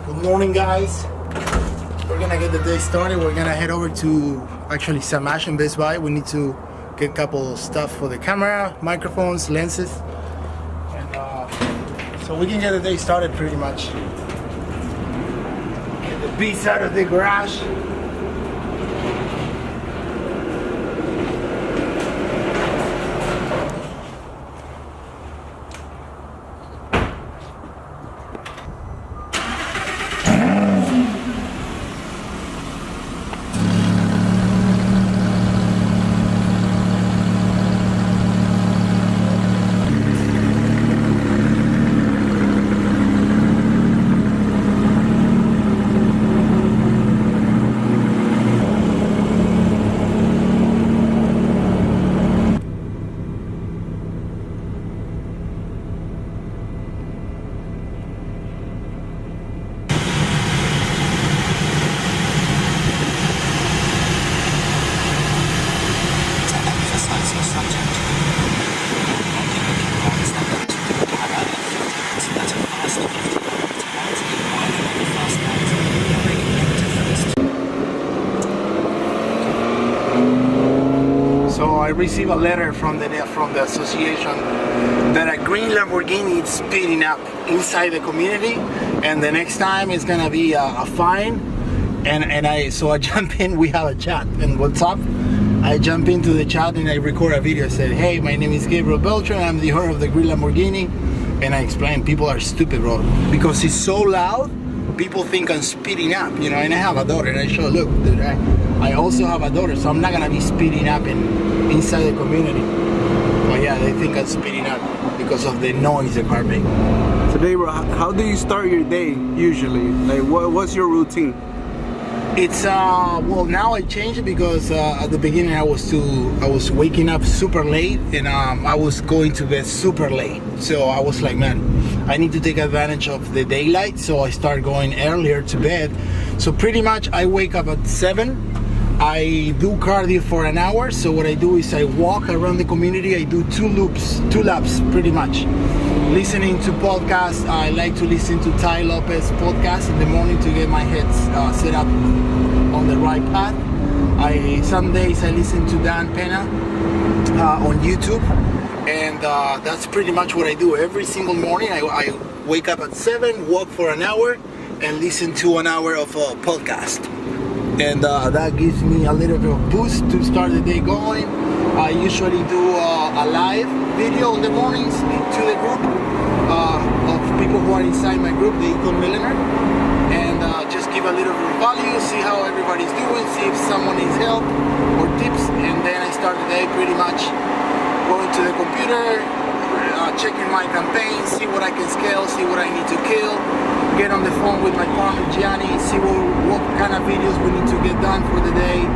Good morning, guys. We're gonna get the day started. We're gonna head over to actually Samash and Best Buy. We need to get a couple stuff for the camera, microphones, lenses, and so we can get the day started pretty much. Get the beast out of the garage. So I received a letter from the association that a green Lamborghini is speeding up inside the community, and the next time it's gonna be a fine. And I jump in. We have a chat in WhatsApp. I jump into the chat and I record a video. I said, "Hey, my name is Gabriel Beltran. I'm the owner of the green Lamborghini." And I explain, people are stupid, bro, because it's so loud. People think I'm speeding up, you know. And I have a daughter, and I show, look, dude, I also have a daughter, so I'm not gonna be speeding up inside the community. But yeah, they think I'm speeding up because of the noise the car makes. So, Gabriel, how do you start your day usually? Like, what's your routine? It's well, now I changed it because at the beginning I was waking up super late, and I was going to bed super late. So I was like, man, I need to take advantage of the daylight. So I start going earlier to bed. So pretty much I wake up at 7. I do cardio for an hour. So what I do is I walk around the community. I do two laps pretty much. Listening to podcasts, I like to listen to Tai Lopez podcast in the morning to get my head set up on the right path. Some days I listen to Dan Pena on YouTube, and that's pretty much what I do every single morning. I wake up at 7, walk for an hour, and listen to an hour of a podcast, and that gives me a little bit of boost to start the day going. I usually do a live video in the mornings to the group of people who are inside my group, the Econ Millionaire, and just give a little bit of value, see how everybody's doing, see if someone needs help or tips, and then I start the day pretty much going to the computer, checking my campaign, see what I can scale, see what I need to kill, get on the phone with my partner Gianni, see what kind of videos we need to get done for the day,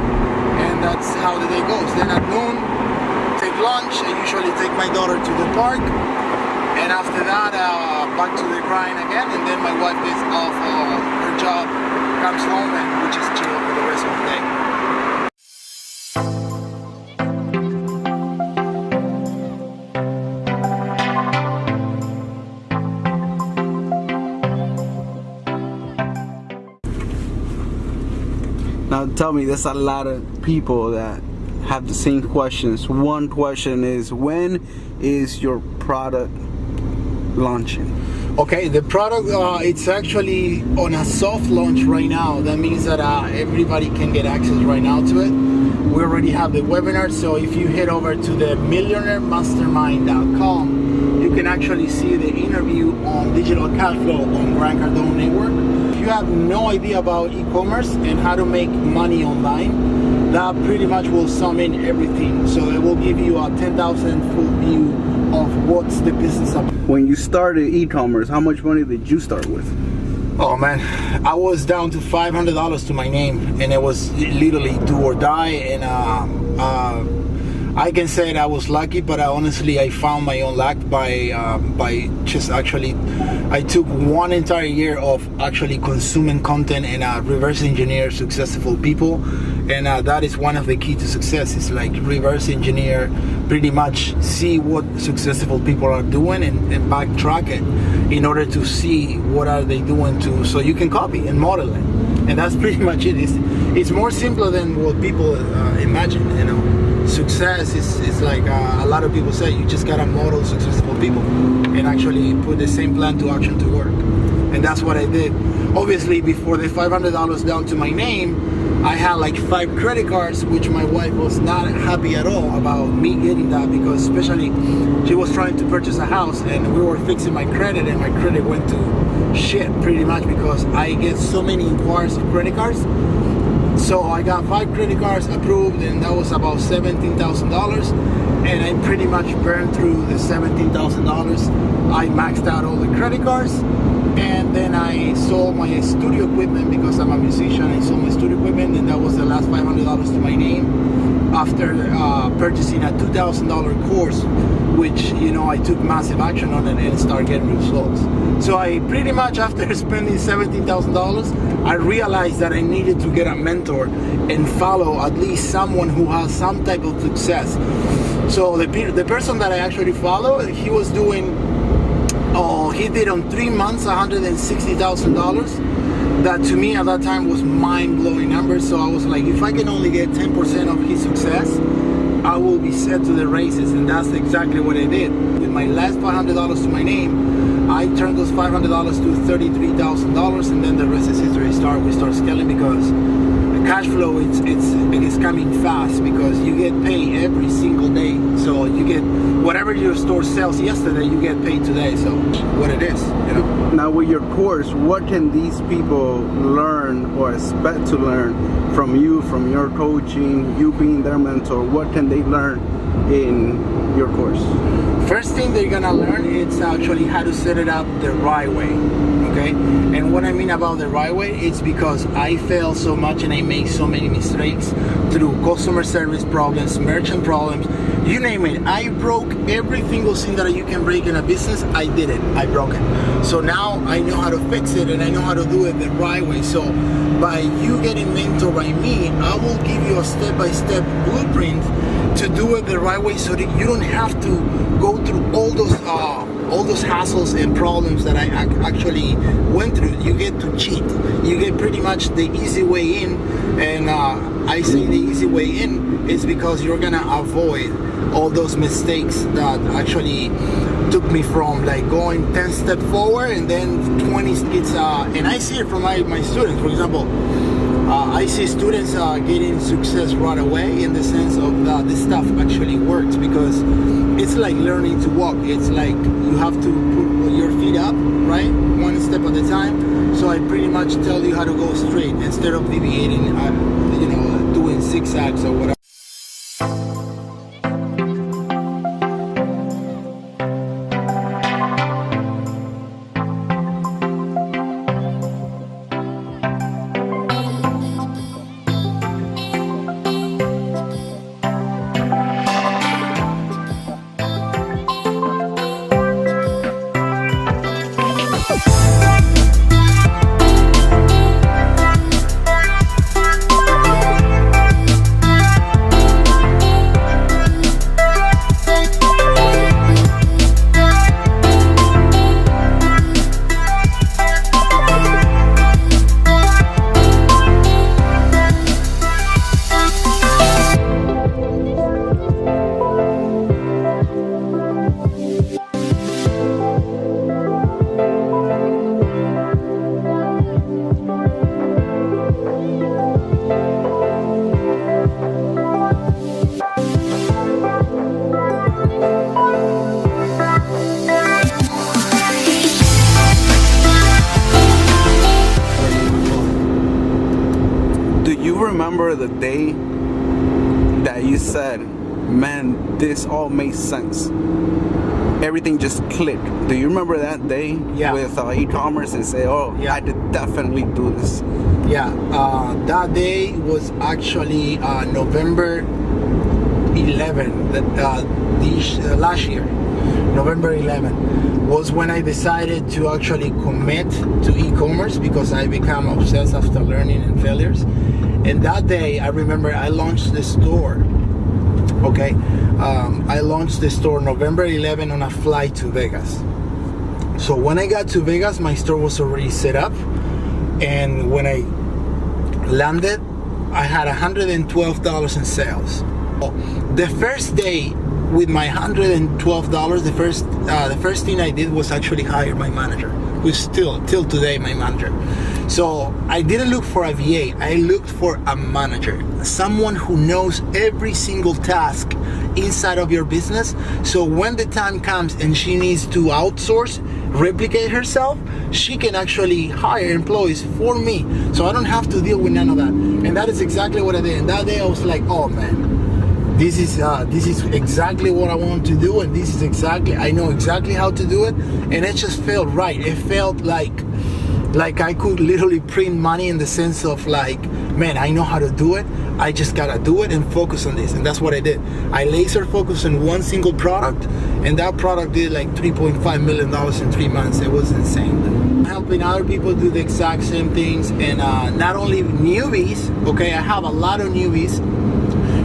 and that's how the day goes. Then at noon, take lunch. I usually take my daughter to the park, and after that back to the grind again, and then my wife gets off her job, comes home, and we just chill for the rest of the day. Now, tell me, there's a lot of people that have the same questions. One question is, when is your product launching? Okay, the product, it's actually on a soft launch right now. That means that everybody can get access right now to it. We already have the webinar, so if you head over to the millionairemastermind.com, you can actually see the interview on digital cash flow on Grant Cardone Network. If you have no idea about e-commerce and how to make money online, that pretty much will sum in everything. So it will give you a 10,000 full view of what's the business about. When you started e-commerce, how much money did you start with? Oh man, I was down to $500 to my name, and it was literally do or die. And I can say that I was lucky, but honestly I found my own luck by just actually, I took one entire year of actually consuming content and reverse engineer successful people, And that is one of the key to success. Is like reverse engineer, pretty much see what successful people are doing and backtrack it in order to see what are they doing to, so you can copy and model it. And that's pretty much it. It's more simpler than what people imagine. You know, success is like a lot of people say. You just gotta model successful people and actually put the same plan to action to work. And that's what I did. Obviously, before the $500 down to my name, I had like 5 credit cards, which my wife was not happy at all about me getting that, because especially she was trying to purchase a house and we were fixing my credit, and my credit went to shit pretty much because I get so many inquiries of credit cards. So I got 5 credit cards approved, and that was about $17,000, and I pretty much burned through the $17,000. I maxed out all the credit cards, and then I sold my studio equipment because I'm a musician. I sold my studio equipment, and that was the last $500 to my name after purchasing a $2,000 course, which, you know, I took massive action on it and started getting results. So I pretty much, after spending $17,000, I realized that I needed to get a mentor and follow at least someone who has some type of success. So the person that I actually followed, he was doing, he did on 3 months $160,000. That to me at that time was mind-blowing numbers. So I was like, if I can only get 10% of his success, I will be set to the races. And that's exactly what I did. With my last $500 to my name, I turned those $500 to $33,000, and then the rest is history. We start scaling because the cash flow it's coming fast, because you get paid every single day. So you get whatever your store sells yesterday, you get paid today. So what it is, you know. Now with your course, what can these people learn or expect to learn from you, from your coaching, you being their mentor? What can they learn in your course? First thing they're gonna learn is actually how to set it up the right way, okay? And what I mean about the right way, it's because I fail so much and I make so many mistakes through customer service problems, merchant problems, you name it. I broke every single thing that you can break in a business. I did it. I broke it. So now I know how to fix it, and I know how to do it the right way. So by you getting mentored by me, I will give you a step-by-step blueprint to do it the right way, so that you don't have to go through all those hassles and problems that I actually went through. You get to cheat. You get pretty much the easy way in, and I say the easy way in is because you're gonna avoid all those mistakes that actually took me from like going 10 steps forward and then 20 it's and I see it from my students. For example, I see students getting success right away, in the sense of that this stuff actually works, because it's like learning to walk. It's like you have to put your feet up, right, one step at a time. So I pretty much tell you how to go straight instead of deviating, you know, doing zigzags or whatever. Remember the day that you said, man, this all makes sense? Everything just clicked. Do you remember that day? Yeah. With e-commerce, and say, oh, yeah, I did definitely do this? Yeah, that day was actually November 11, last year. November 11 was when I decided to actually commit to e-commerce, because I became obsessed after learning and failures. And that day, I remember I launched the store. Okay, I launched the store November 11 on a flight to Vegas. So when I got to Vegas, my store was already set up, and when I landed, I had $112 in sales. The first day with my $112, the first thing I did was actually hire my manager, who's still till today my manager. So I didn't look for a VA, I looked for a manager, someone who knows every single task inside of your business. So when the time comes and she needs to outsource, replicate herself, she can actually hire employees for me, so I don't have to deal with none of that. And that is exactly what I did. And that day I was like, oh man, this is exactly what I want to do, and this is exactly, I know exactly how to do it. And it just felt right. It felt like I could literally print money, in the sense of like, man, I know how to do it. I just gotta do it and focus on this. And that's what I did. I laser focused on one single product, and that product did like $3.5 million in 3 months. It was insane. Helping other people do the exact same things, and not only newbies. Okay, I have a lot of newbies,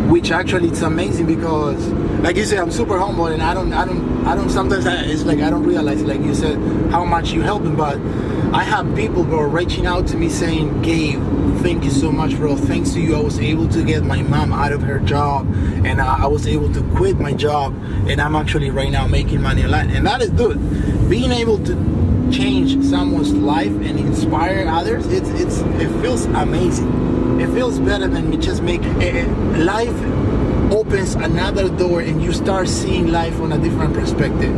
which actually it's amazing, because like you said, I'm super humble, and I don't sometimes it's like I don't realize, like you said, how much you help them. But I have people who are reaching out to me saying, Gabe, thank you so much, bro. Thanks to you, I was able to get my mom out of her job, and I was able to quit my job, and I'm actually right now making money online. And that is good. Being able to change someone's life and inspire others, it feels amazing. It feels better than me just making life opens another door, and you start seeing life on a different perspective.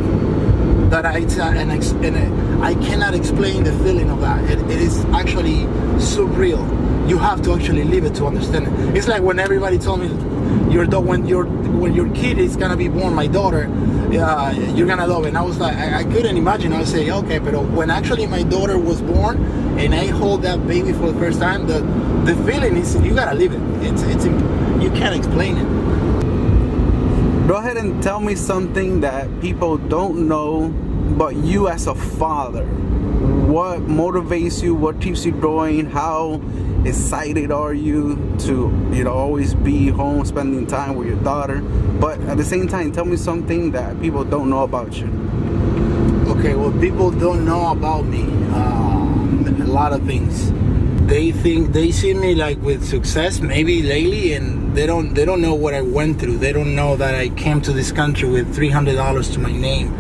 That I cannot explain the feeling of that. It is actually surreal. You have to actually live it to understand it. It's like when everybody told me, when your kid is gonna be born, my daughter, you're gonna love it. And I was like, I couldn't imagine. I would say, okay, but when actually my daughter was born and I hold that baby for the first time, the feeling is, you gotta live it. It's you can't explain it. Go ahead and tell me something that people don't know, but you as a father, what motivates you, what keeps you going, how excited are you to always be home spending time with your daughter, but at the same time, tell me something that people don't know about you. Okay, well, people don't know about me a lot of things. They think they see me like with success maybe lately, and they don't know what I went through. They don't know that I came to this country with $300 to my name.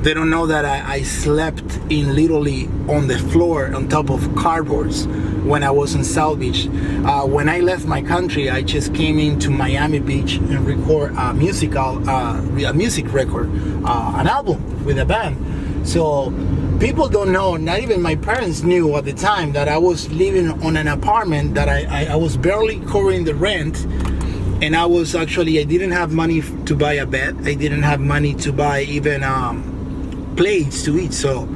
They don't know that I slept in literally on the floor on top of cardboards when I was in South Beach. When I left my country, I just came into Miami Beach and record a music record, an album with a band. So people don't know, not even my parents knew at the time, that I was living on an apartment that I was barely covering the rent, and I didn't have money to buy a bed. I didn't have money to buy even plates to eat. So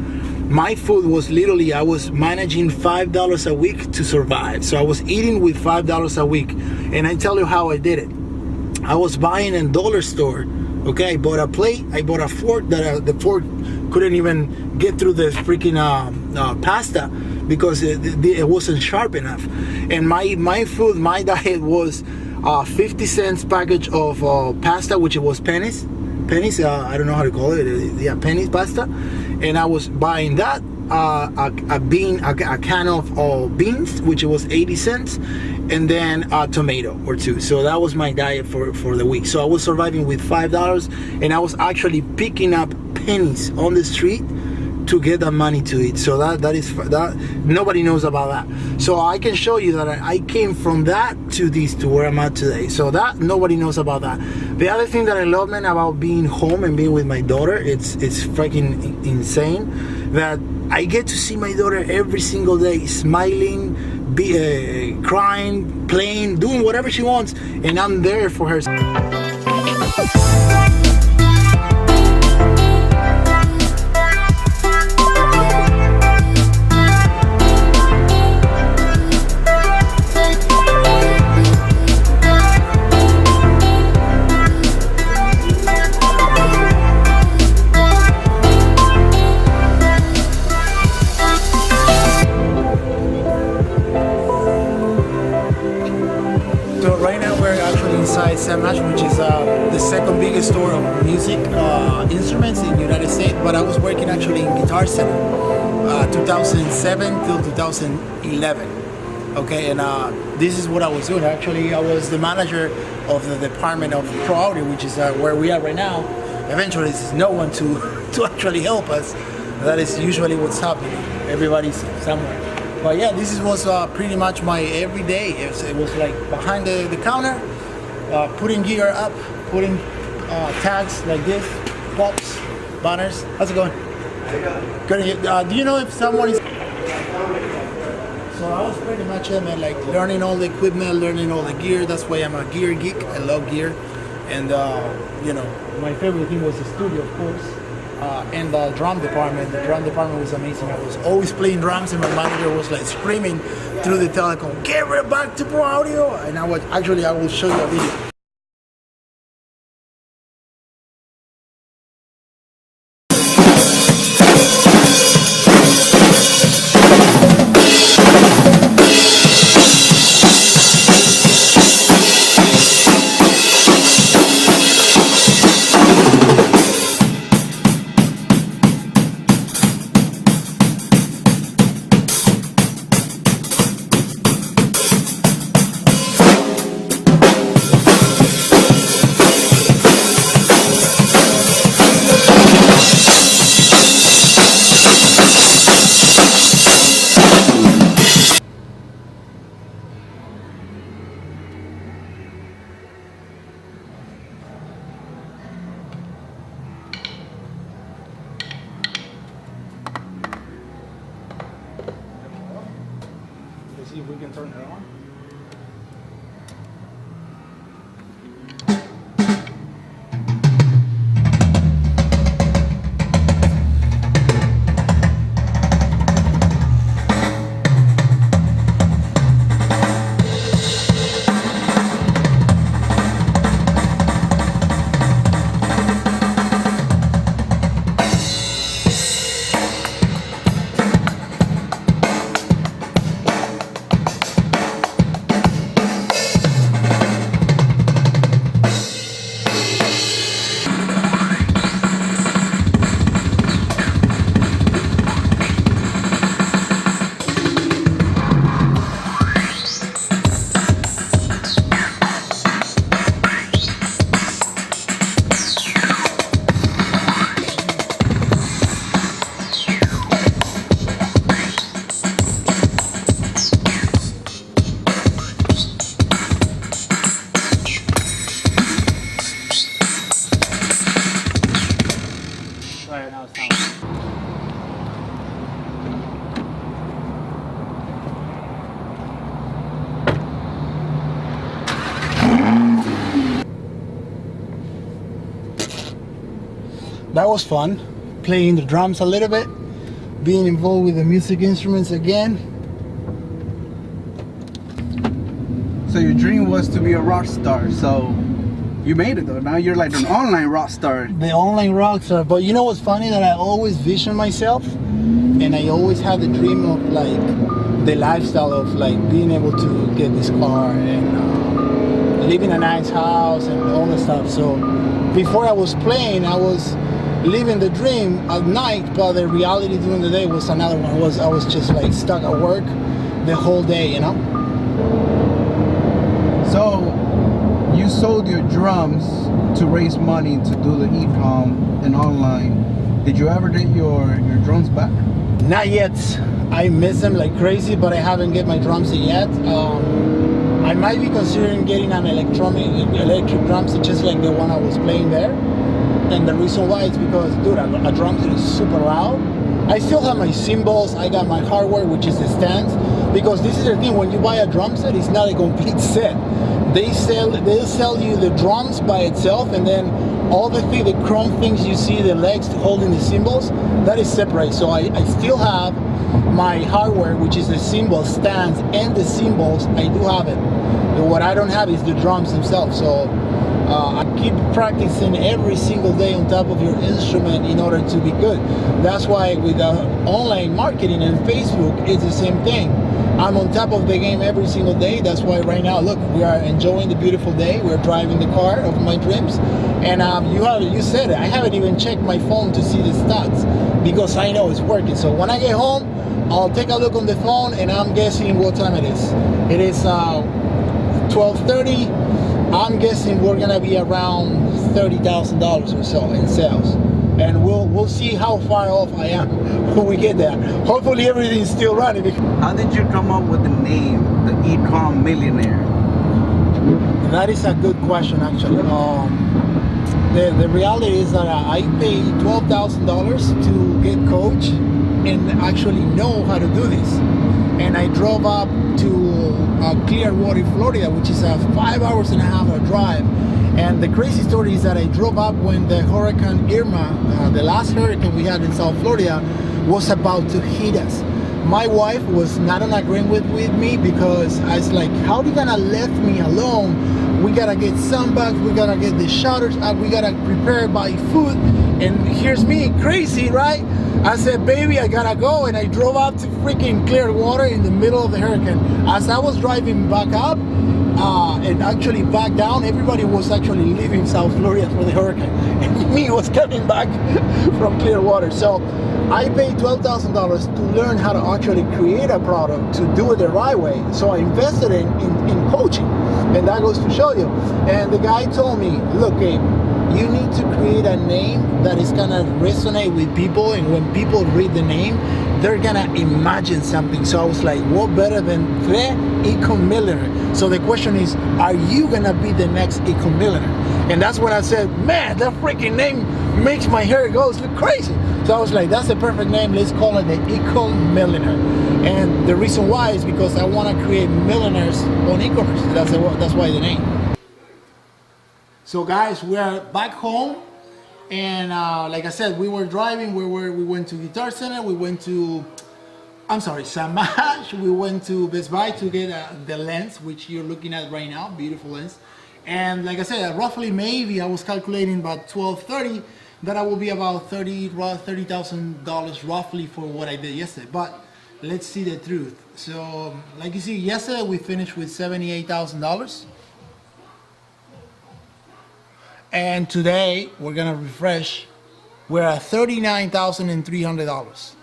my food was literally, I was managing $5 a week to survive. So I was eating with $5 a week, and I tell you how I did it. I was buying in dollar store. Okay, I bought a plate, I bought a fork that the fork couldn't even get through the freaking pasta because it wasn't sharp enough. And my food, my diet was 50 cents package of pasta, which it was pennies, I don't know how to call it, yeah, pennies pasta. And I was buying that, a can of beans, which it was 80 cents, and then a tomato or two. So that was my diet for the week. So I was surviving with $5, and I was actually picking up pennies on the street to get that money to eat. So that nobody knows about that. So I can show you that I came from that to where I'm at today. So that nobody knows about that. The other thing that I love, man, about being home and being with my daughter, it's freaking insane that I get to see my daughter every single day, smiling, crying, playing, doing whatever she wants, and I'm there for her. biggest store of music instruments in the United States, but I was working actually in Guitar Center 2007 till 2011. Okay, and this is what I was doing. Actually, I was the manager of the department of Pro Audio, which is where we are right now. Eventually, there's no one to actually help us. That is usually what's happening. Everybody's somewhere. But yeah, this was pretty much my everyday. It was like behind the counter, putting gear up, putting tags like this, pops, banners. How's it going? Good. Do you know if someone is... So I was pretty much like learning all the equipment, learning all the gear. That's why I'm a gear geek. I love gear. And you know, my favorite thing was the studio, of course. And the drum department. The drum department was amazing. I was always playing drums, and my manager was like screaming through the telecom, "Get right back to Pro Audio!" And I will show you a video. See if we can turn it on. Right now, sound. That was fun, playing the drums a little bit, being involved with the music instruments again. So your dream was to be a rock star, so you made it though. Now you're like an online rock star. The online rock star. But you know what's funny? That I always vision myself, and I always had the dream of like the lifestyle of like being able to get this car and live in a nice house and all the stuff. So before I was playing, I was living the dream at night, but the reality during the day was another one. I was just like stuck at work the whole day, you know? So you sold your drums to raise money to do the e-com and online. Did you ever get your drums back? Not yet. I miss them like crazy, but I haven't get my drums yet. I might be considering getting an electric drums just like the one I was playing there. And the reason why is because, dude, a drum set is super loud. I still have my cymbals, I got my hardware, which is the stands. Because this is the thing, when you buy a drum set, it's not a complete set. They'll sell you the drums by itself, and then all the chrome things you see, the legs holding the cymbals, that is separate. So I still have my hardware, which is the cymbal stands and the cymbals. I do have it. But what I don't have is the drums themselves. So I keep practicing every single day on top of your instrument in order to be good. That's why with online marketing and Facebook, it's the same thing. I'm on top of the game every single day. That's why right now, look, we are enjoying the beautiful day. We're driving the car of my dreams. And you said it, I haven't even checked my phone to see the stats because I know it's working. So when I get home, I'll take a look on the phone and I'm guessing what time it is. It is 12:30. I'm guessing we're gonna be around $30,000 or so in sales. And we'll see how far off I am when we get there. Hopefully everything's still running. How did you come up with the name, the e-com millionaire? That is a good question, actually. The reality is that I paid $12,000 to get coach and actually know how to do this. And I drove up to Clearwater, Florida, which is a 5 hours and a half drive. And the crazy story is that I drove up when the Hurricane Irma, the last hurricane we had in South Florida, was about to hit us. My wife was not in agreement with me because I was like, how are you gonna let me alone? We gotta get sunbags, we gotta get the shutters up, we gotta prepare by food. And here's me, crazy, right? I said, baby, I gotta go. And I drove up to freaking Clearwater in the middle of the hurricane. As I was driving back up, and actually back down, everybody was actually leaving South Florida for the hurricane. And me was coming back from Clearwater. So I paid $12,000 to learn how to actually create a product, to do it the right way. So I invested in coaching. And that goes to show you. And the guy told me, look, Gabe, you need to create a name that is gonna resonate with people, and when people read the name, they're gonna imagine something. So I was like, what better than the e-com millionaire? So the question is, are you gonna be the next e-com millionaire? And that's when I said, man, that freaking name makes my hair go look crazy. So I was like, that's the perfect name. Let's call it the e-com millionaire. And the reason why is because I want to create millionaires on e-commerce. That's why the name. So guys, we are back home, and like I said, we were driving. We went to Guitar Center. We went to, Samash. We went to Best Buy to get the lens, which you're looking at right now, beautiful lens. And like I said, roughly maybe I was calculating about 12:30 that I will be about $30,000 roughly for what I did yesterday. But let's see the truth. So like you see, yesterday we finished with $78,000. And today we're gonna refresh. We're at $39,300.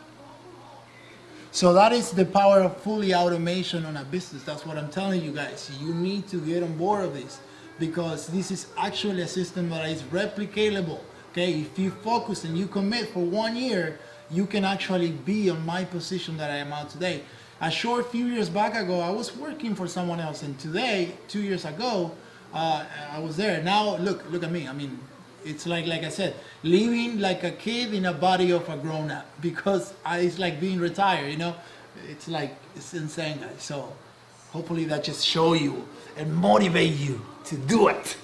So that is the power of fully automation on a business. That's what I'm telling you guys. You need to get on board of this, because this is actually a system that is replicatable. Okay, if you focus and you commit for 1 year, you can actually be on my position that I am at today. A short few years back ago, I was working for someone else, and today, 2 years ago, I was there. Now look at me. I mean, it's like I said, living like a kid in a body of a grown-up, because it's like being retired, you know. It's insane, guys. So hopefully that just show you and motivate you to do it.